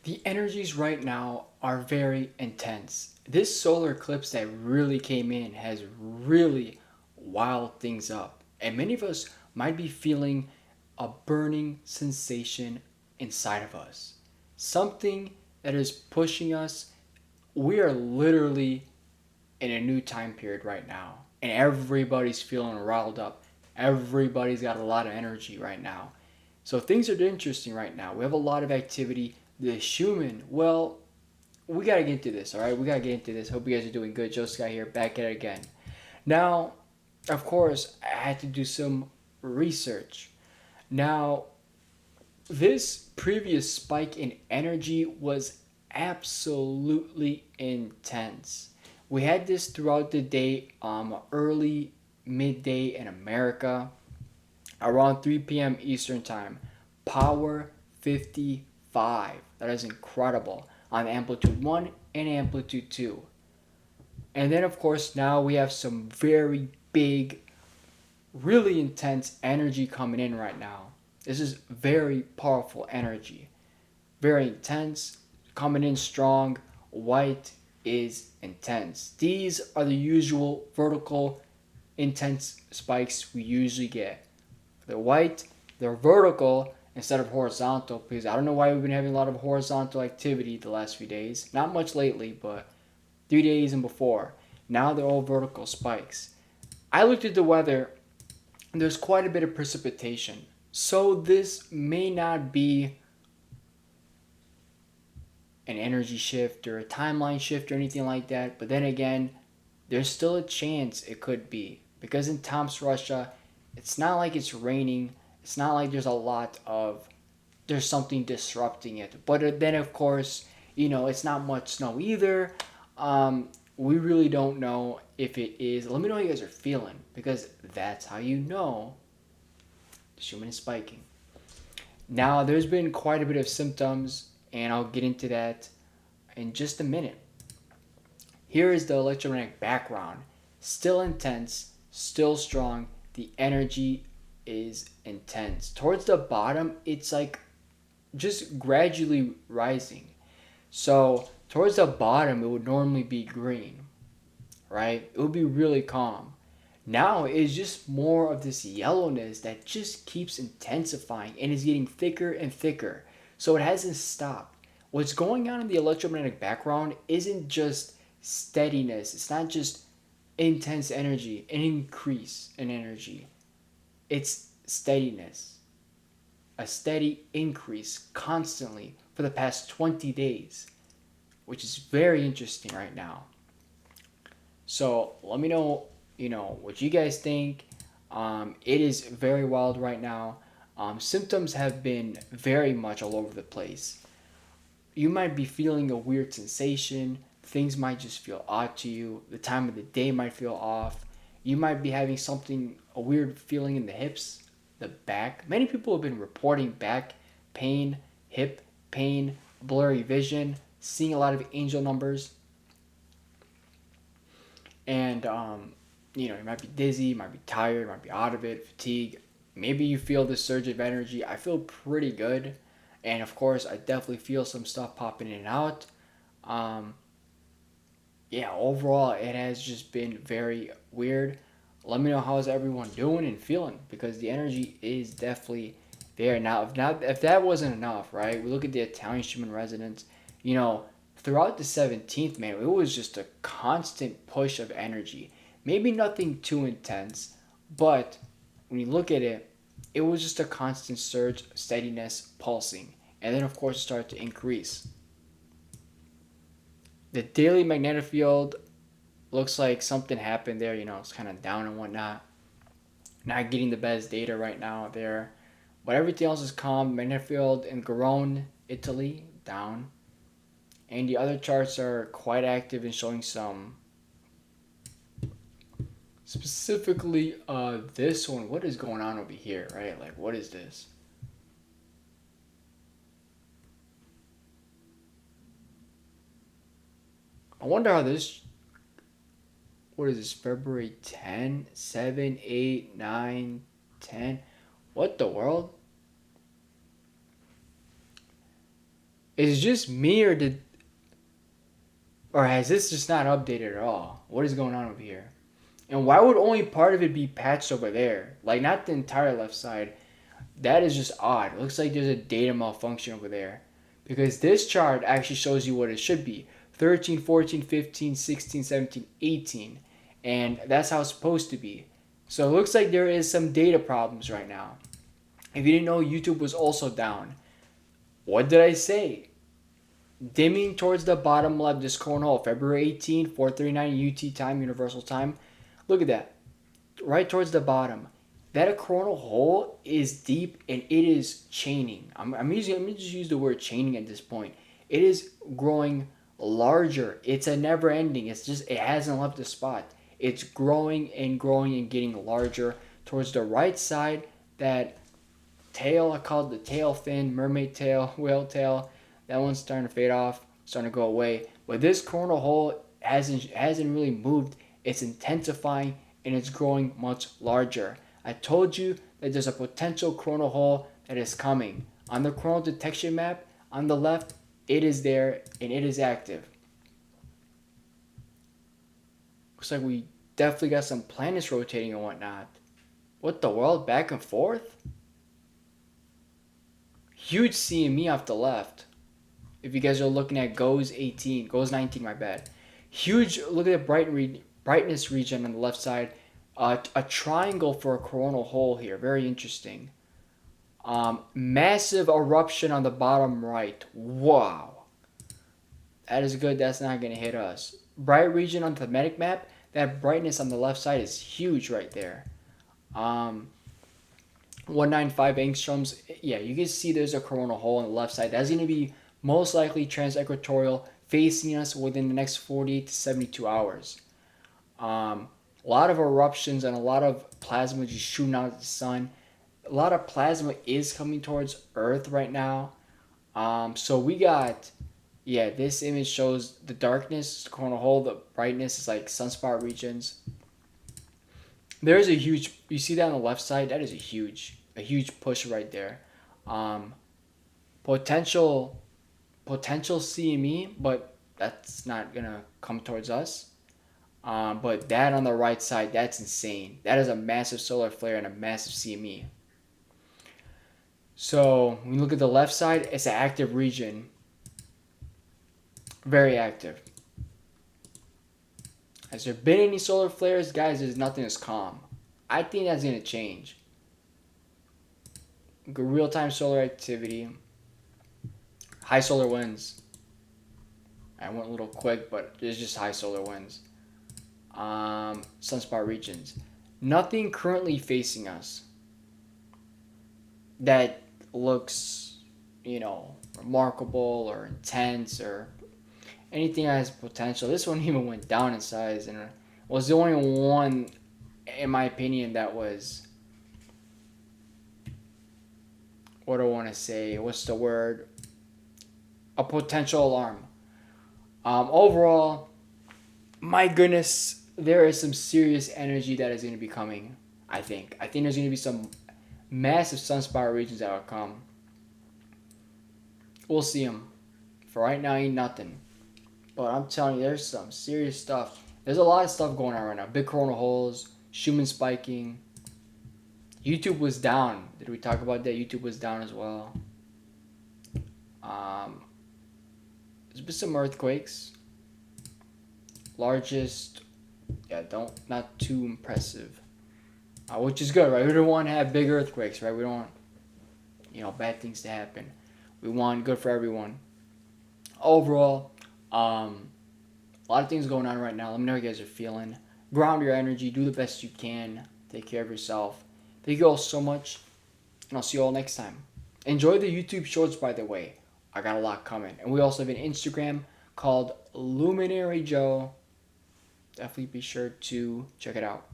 The energies right now are very intense. This solar eclipse that really came in has really wild things up. And many of us might be feeling a burning sensation inside of us. Something that is pushing us. We are literally in a new time period right now. And everybody's feeling riled up. Everybody's got a lot of energy right now. So things are interesting right now. We have a lot of activity. The Schumann, well, we gotta get into this, all right? We gotta get into this. Hope you guys are doing good. Joe Scott here, back at it again. Now, of course, I had to do some research. Now, this previous spike in energy was absolutely intense. We had this throughout the day, early, midday in America, around 3 p.m. Eastern Time. Power 55. That is incredible on amplitude 1 and amplitude 2. And then, of course, now we have some very big, really intense energy coming in right now. This is very powerful energy. Very intense, coming in strong. White is intense. These are the usual vertical intense spikes we usually get. They're white, they're vertical instead of horizontal because I don't know why we've been having a lot of horizontal activity the last few days. Not much lately, but 3 days and before. Now they're all vertical spikes. I looked at the weather and there's quite a bit of precipitation. So this may not be an energy shift or a timeline shift or anything like that, but then again, there's still a chance it could be. Because in Tomsk, Russia, it's not like it's raining. It's not like there's something disrupting it. But then, of course, it's not much snow either. We really don't know if it is. Let me know how you guys are feeling because that's how you know the Schumann is spiking. Now, there's been quite a bit of symptoms, and I'll get into that in just a minute. Here is the electromagnetic background. Still intense, still strong. The energy is intense. Towards the bottom, it's like just gradually rising. So, towards the bottom, it would normally be green, right? It would be really calm. Now it's just more of this yellowness that just keeps intensifying and is getting thicker and thicker. So it hasn't stopped. What's going on in the electromagnetic background isn't just steadiness, it's not just intense energy, an increase in energy. It's steadiness, a steady increase constantly for the past 20 days, which is very interesting right now. So let me know, what you guys think. It is very wild right now. Symptoms have been very much all over the place. You might be feeling a weird sensation. Things might just feel odd to you. The time of the day might feel off. You might be having a weird feeling in the hips, the back. Many people have been reporting back pain, hip pain, blurry vision, seeing a lot of angel numbers. And you might be dizzy, you might be tired, you might be out of it, fatigue. Maybe you feel this surge of energy. I feel pretty good, and of course, I definitely feel some stuff popping in and out. Um, yeah, overall, it has just been very weird. Let me know how's everyone doing and feeling because the energy is definitely there now. If that wasn't enough, right? We look at the Italian Schumann Resonance. You know, throughout the 17th, man, it was just a constant push of energy. Maybe nothing too intense, but when you look at it, it was just a constant surge, steadiness, pulsing, and then of course it started to increase. The daily magnetic field looks like something happened there. It's kind of down and whatnot. Not getting the best data right now there. But everything else is calm. Magnetic field in Garone, Italy, down. And the other charts are quite active in showing some. Specifically, this one. What is going on over here, right? Like, what is this? I wonder how this. What is this? February 10, 7, 8, 9, 10. What the world? Is it just me, or has this just not updated at all? What is going on over here? And why would only part of it be patched over there? Like, not the entire left side. That is just odd. It looks like there's a data malfunction over there. Because this chart actually shows you what it should be: 13, 14, 15, 16, 17, 18. And that's how it's supposed to be. So it looks like there is some data problems right now. If you didn't know, YouTube was also down. What did I say? Dimming towards the bottom left, this cornhole, February 18, 4:39 UT time, Universal Time. Look at that. Right towards the bottom. That coronal hole is deep and it is chaining. I'm going to just use the word chaining at this point. It is growing larger. It's a never ending. It's just, it hasn't left the spot. It's growing and growing and getting larger towards the right side. That tail, I call it the tail fin, mermaid tail, whale tail. That one's starting to fade off, starting to go away. But this coronal hole hasn't really moved. It's intensifying and it's growing much larger. I told you that there's a potential coronal hole that is coming. On the coronal detection map, on the left, it is there and it is active. Looks like we definitely got some planets rotating and whatnot. What the world? Back and forth? Huge CME off the left. If you guys are looking at goes 19, my bad. Huge, look at the brightness region on the left side. A triangle for a coronal hole here. Very interesting. Massive eruption on the bottom right. Wow. That is good. That's not going to hit us. Bright region on the thematic map. That brightness on the left side is huge right there. 195 angstroms. Yeah, you can see there's a coronal hole on the left side. That's going to be most likely trans-equatorial, facing us within the next 48 to 72 hours. A lot of eruptions and a lot of plasma just shooting out of the sun. A lot of plasma is coming towards Earth right now. So we got, yeah, this image shows the darkness, the coronal hole, the brightness is like sunspot regions. There's a huge, you see that on the left side? That is a huge push right there. Potential CME, but that's not gonna come towards us. But that on the right side, that's insane. That is a massive solar flare and a massive CME. So when you look at the left side, it's an active region. Very active. Has there been any solar flares? Guys, there's nothing that's calm. I think that's going to change. Real-time solar activity. High solar winds. I went a little quick, but there's just high solar winds. Sunspot regions. Nothing currently facing us that looks, remarkable or intense or anything that has potential. This one even went down in size and was the only one, in my opinion, that was, what do I want to say? What's the word? A potential alarm. Overall, my goodness, there is some serious energy that is going to be coming, I think. I think there's going to be some massive sunspot regions that will come. We'll see them. For right now, ain't nothing. But I'm telling you, there's some serious stuff. There's a lot of stuff going on right now. Big coronal holes, Schumann spiking. YouTube was down. Did we talk about that? YouTube was down as well. There's been some earthquakes. Largest, not too impressive. Which is good, right? We don't want to have big earthquakes, right? We don't want, bad things to happen. We want good for everyone. Overall, a lot of things going on right now. Let me know how you guys are feeling. Ground your energy. Do the best you can. Take care of yourself. Thank you all so much, and I'll see you all next time. Enjoy the YouTube shorts, by the way. I got a lot coming. And we also have an Instagram called Luminary Joe. Definitely be sure to check it out.